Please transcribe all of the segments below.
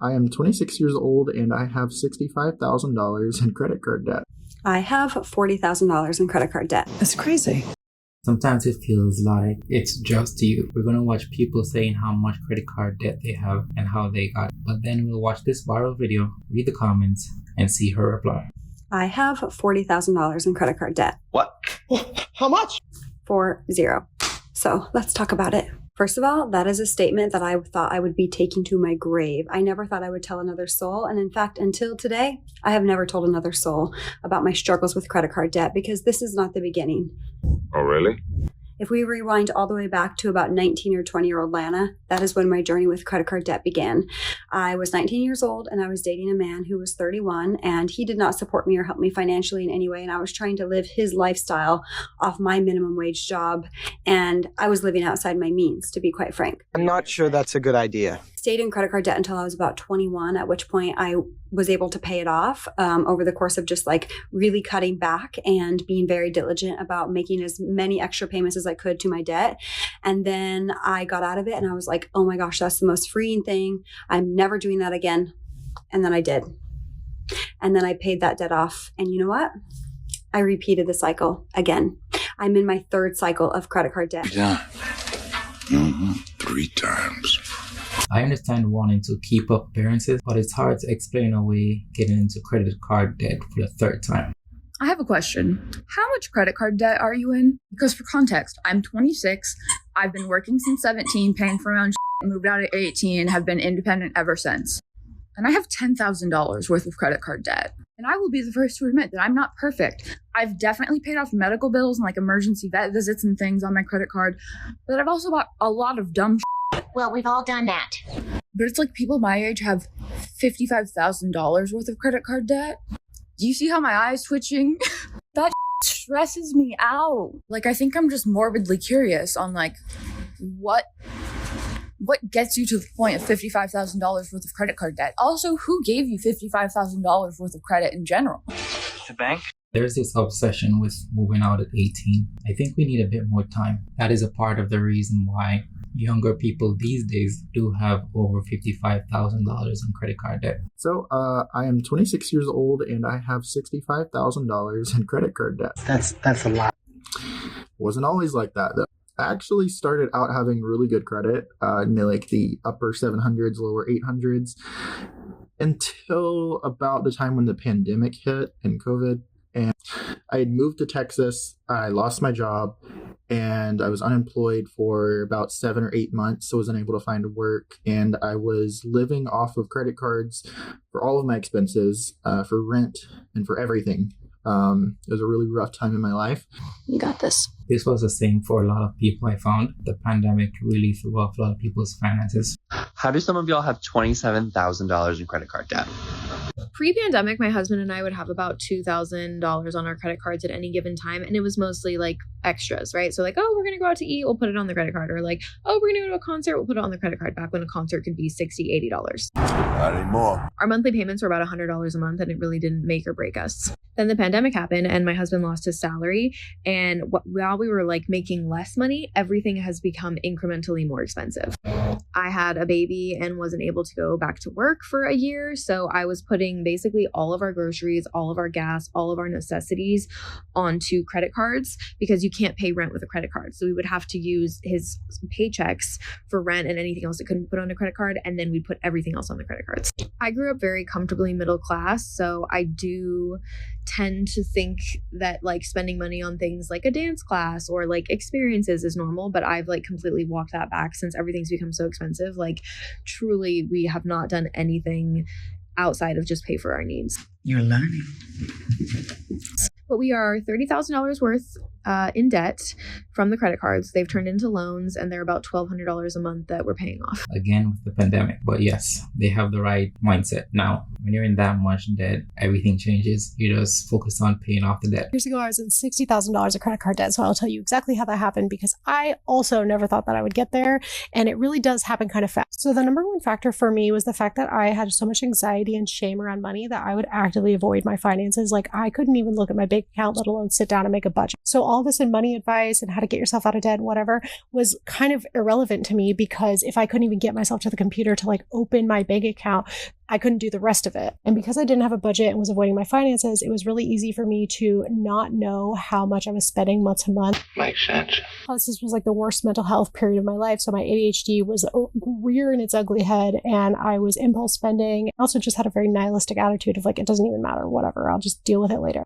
I am 26 years old and I have $65,000 in credit card debt. I have $40,000 in credit card debt. That's crazy. Sometimes it feels like it's just you. We're gonna watch people saying how much credit card debt they have and how they got it. But then we'll watch this viral video, read the comments, and see her reply. I have $40,000 in credit card debt. What? How much? 40. So let's talk about it. First of all, that is a statement that I thought I would be taking to my grave. I never thought I would tell another soul. And in fact, until today, I have never told another soul about my struggles with credit card debt because this is not the beginning. Oh, really? If we rewind all the way back to about 19 or 20-year-old Lana, that is when my journey with credit card debt began. I was 19 years old and I was dating a man who was 31 and he did not support me or help me financially in any way. And I was trying to live his lifestyle off my minimum wage job. And I was living outside my means, to be quite frank. I'm not sure that's a good idea. Stayed in credit card debt until I was about 21, at which point I was able to pay it off over the course of just like really cutting back and being very diligent about making as many extra payments as I could to my debt. And then I got out of it and I was like, oh my gosh, that's the most freeing thing. I'm never doing that again. And then I did. And then I paid that debt off. And you know what? I repeated the cycle again. I'm in my third cycle of credit card debt. Yeah. 3 times. I understand wanting to keep up appearances, but it's hard to explain away getting into credit card debt for the third time. I have a question. How much credit card debt are you in? Because for context, I'm 26. I've been working since 17, paying for my own shit, moved out at 18, have been independent ever since. And I have $10,000 worth of credit card debt. And I will be the first to admit that I'm not perfect. I've definitely paid off medical bills and like emergency vet visits and things on my credit card, but I've also bought a lot of dumb shit. Well, we've all done that. But it's like people my age have $55,000 worth of credit card debt. Do you see how my eye's twitching? That stresses me out. Like, I think I'm just morbidly curious on like what gets you to the point of $55,000 worth of credit card debt? Also, who gave you $55,000 worth of credit in general? The bank? There's this obsession with moving out at 18. I think we need a bit more time. That is a part of the reason why younger people these days do have over $55,000 in credit card debt. So I am 26 years old and I have $65,000 in credit card debt. That's a lot. Wasn't always like that though. I actually started out having really good credit, like the upper 700s, lower 800s, until about the time when the pandemic hit and COVID. And I had moved to Texas, I lost my job, and I was unemployed for about 7 or 8 months, so wasn't able to find work. And I was living off of credit cards for all of my expenses, for rent and for everything. It was a really rough time in my life. You got this. This was the same for a lot of people I found. The pandemic really threw off a lot of people's finances. How do some of y'all have $27,000 in credit card debt? Pre-pandemic, my husband and I would have about $2,000 on our credit cards at any given time. And it was mostly like extras, right? So like, oh, we're going to go out to eat, we'll put it on the credit card. Or like, oh, we're going to go to a concert, we'll put it on the credit card, back when a concert could be $60, $80. Not anymore. Our monthly payments were about $100 a month, and it really didn't make or break us. Then the pandemic happened and my husband lost his salary. And while we were like making less money, everything has become incrementally more expensive. I had a baby and wasn't able to go back to work for a year. So I was putting basically all of our groceries, all of our gas, all of our necessities onto credit cards because you can't pay rent with a credit card. So we would have to use his paychecks for rent and anything else that couldn't put on a credit card. And then we'd put everything else on the credit cards. I grew up very comfortably middle class. So I do tend to think that like spending money on things like a dance class or like experiences is normal, but I've like completely walked that back since everything's become so expensive. Like truly, we have not done anything outside of just pay for our needs. You're learning. But we are $30,000 worth in debt from the credit cards. They've turned into loans and they're about $1,200 a month that we're paying off. Again, with the pandemic. But yes, they have the right mindset. Now, when you're in that much debt, everything changes. You just focus on paying off the debt. Years ago, I was in $60,000 of credit card debt. So I'll tell you exactly how that happened because I also never thought that I would get there. And it really does happen kind of fast. So the number one factor for me was the fact that I had so much anxiety and shame around money that I would actively avoid my finances. Like I couldn't even look at my bank account, let alone sit down and make a budget. So all this in money advice and how to get yourself out of debt and whatever was kind of irrelevant to me, because if I couldn't even get myself to the computer to like open my bank account, I couldn't do the rest of it. And because I didn't have a budget and was avoiding my finances, it was really easy for me to not know how much I was spending month to month. Makes sense. Plus, this was like the worst mental health period of my life. So my ADHD was rearing its ugly head, and I was impulse spending. I also just had a very nihilistic attitude of like, it doesn't even matter, whatever, I'll just deal with it later.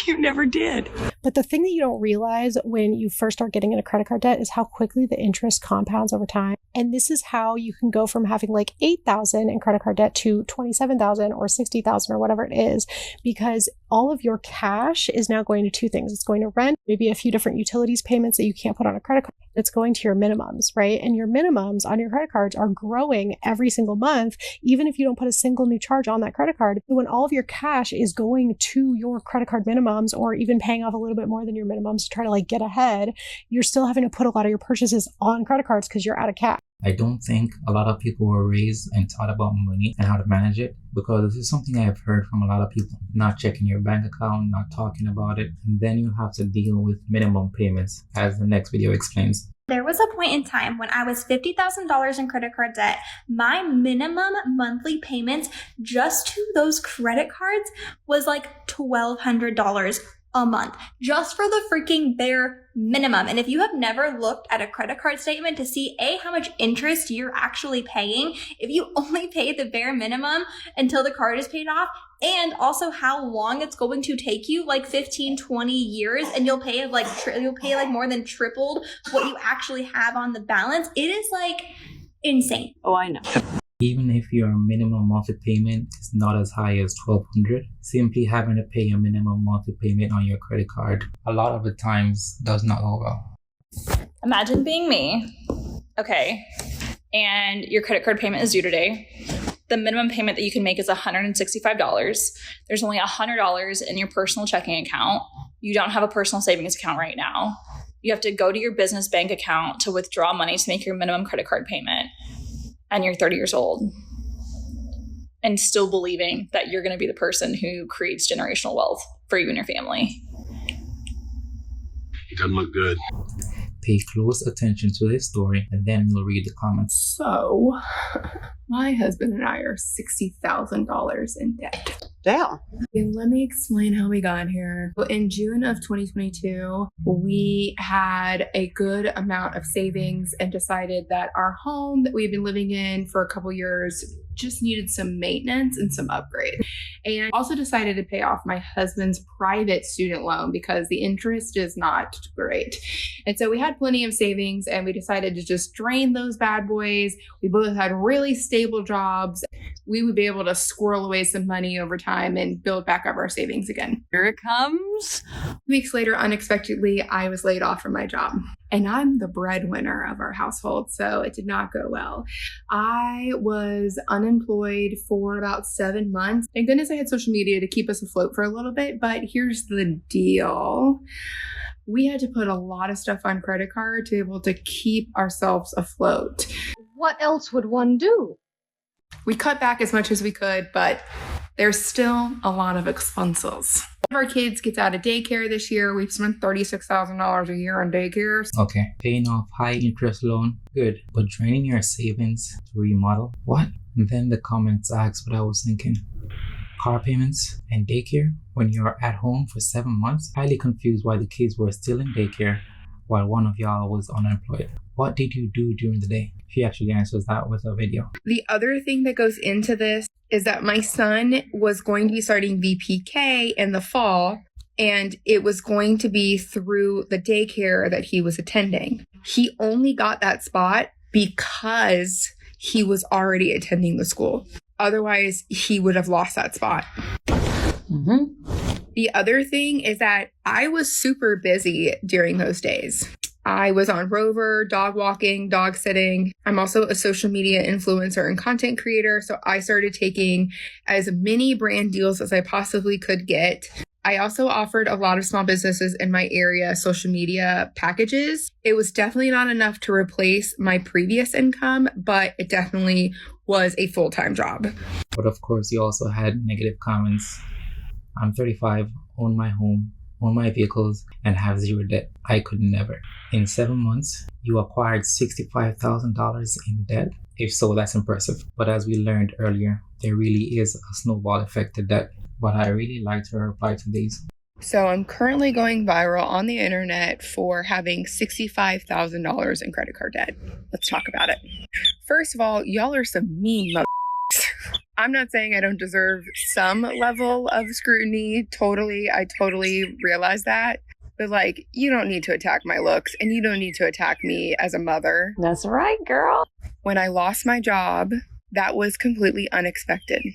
You never did. But the thing that you don't realize when you first start getting into credit card debt is how quickly the interest compounds over time. And this is how you can go from having like $8,000 in credit card debt to $27,000 or $60,000 or whatever it is, because all of your cash is now going to two things. It's going to rent, maybe a few different utilities payments that you can't put on a credit card. It's going to your minimums, right? And your minimums on your credit cards are growing every single month, even if you don't put a single new charge on that credit card. When all of your cash is going to your credit card minimums, or even paying off a little bit more than your minimums to try to like get ahead, you're still having to put a lot of your purchases on credit cards because you're out of cash. I don't think a lot of people were raised and taught about money and how to manage it, because this is something I've heard from a lot of people. Not checking your bank account, not talking about it, and then you have to deal with minimum payments, as the next video explains. There was a point in time when I was $50,000 in credit card debt. My minimum monthly payments just to those credit cards was like $1,200 a month, just for the freaking bare minimum. And if you have never looked at a credit card statement to see how much interest you're actually paying, if you only pay the bare minimum until the card is paid off, and also how long it's going to take you, like 15, 20 years, and you'll pay like more than tripled what you actually have on the balance, it is like insane. Oh, I know. Even if your minimum monthly payment is not as high as $1,200, simply having to pay a minimum monthly payment on your credit card a lot of the times does not go well. Imagine being me, okay, and your credit card payment is due today. The minimum payment that you can make is $165. There's only $100 in your personal checking account. You don't have a personal savings account right now. You have to go to your business bank account to withdraw money to make your minimum credit card payment. And you're 30 years old and still believing that you're going to be the person who creates generational wealth for you and your family. It doesn't look good. Pay close attention to this story, and then you'll read the comments. So, my husband and I are $60,000 in debt. Damn. And let me explain how we got here. So in June of 2022, we had a good amount of savings and decided that our home that we've been living in for a couple years just needed some maintenance and some upgrade. And also decided to pay off my husband's private student loan because the interest is not great. And so we had plenty of savings, and we decided to just drain those bad boys. We both had really stable jobs. We would be able to squirrel away some money over time and build back up our savings again. Here it comes. Weeks later, unexpectedly, I was laid off from my job. And I'm the breadwinner of our household, so it did not go well. I was unemployed for about 7 months. Thank goodness I had social media to keep us afloat for a little bit, but here's the deal. We had to put a lot of stuff on credit card to be able to keep ourselves afloat. What else would one do? We cut back as much as we could, but there's still a lot of expenses. Our kids gets out of daycare this year. We've spent $36,000 a year on daycare. Okay, paying off high interest loan, good. But draining your savings to remodel, what? And then the comments asked what I was thinking. Car payments and daycare when you're at home for 7 months? Highly confused why the kids were still in daycare while one of y'all was unemployed. What did you do during the day? She actually answers that with a video. The other thing that goes into this is that my son was going to be starting VPK in the fall, and it was going to be through the daycare that he was attending. He only got that spot because he was already attending the school. Otherwise, he would have lost that spot. The other thing is that I was super busy during those days. I was on Rover, dog walking, dog sitting. I'm also a social media influencer and content creator, so I started taking as many brand deals as I possibly could get. I also offered a lot of small businesses in my area social media packages. It was definitely not enough to replace my previous income, but it definitely was a full-time job. But of course, you also had negative comments. I'm 35, own my home, own my vehicles, and have zero debt. I could never. In 7 months, you acquired $65,000 in debt. If so, that's impressive. But as we learned earlier, there really is a snowball effect to debt. But I really liked her reply to these. So I'm currently going viral on the internet for having $65,000 in credit card debt. Let's talk about it. First of all, y'all are some mean I'm not saying I don't deserve some level of scrutiny. I totally realize that. But like, you don't need to attack my looks and you don't need to attack me as a mother. That's right, girl. When I lost my job, that was completely unexpected.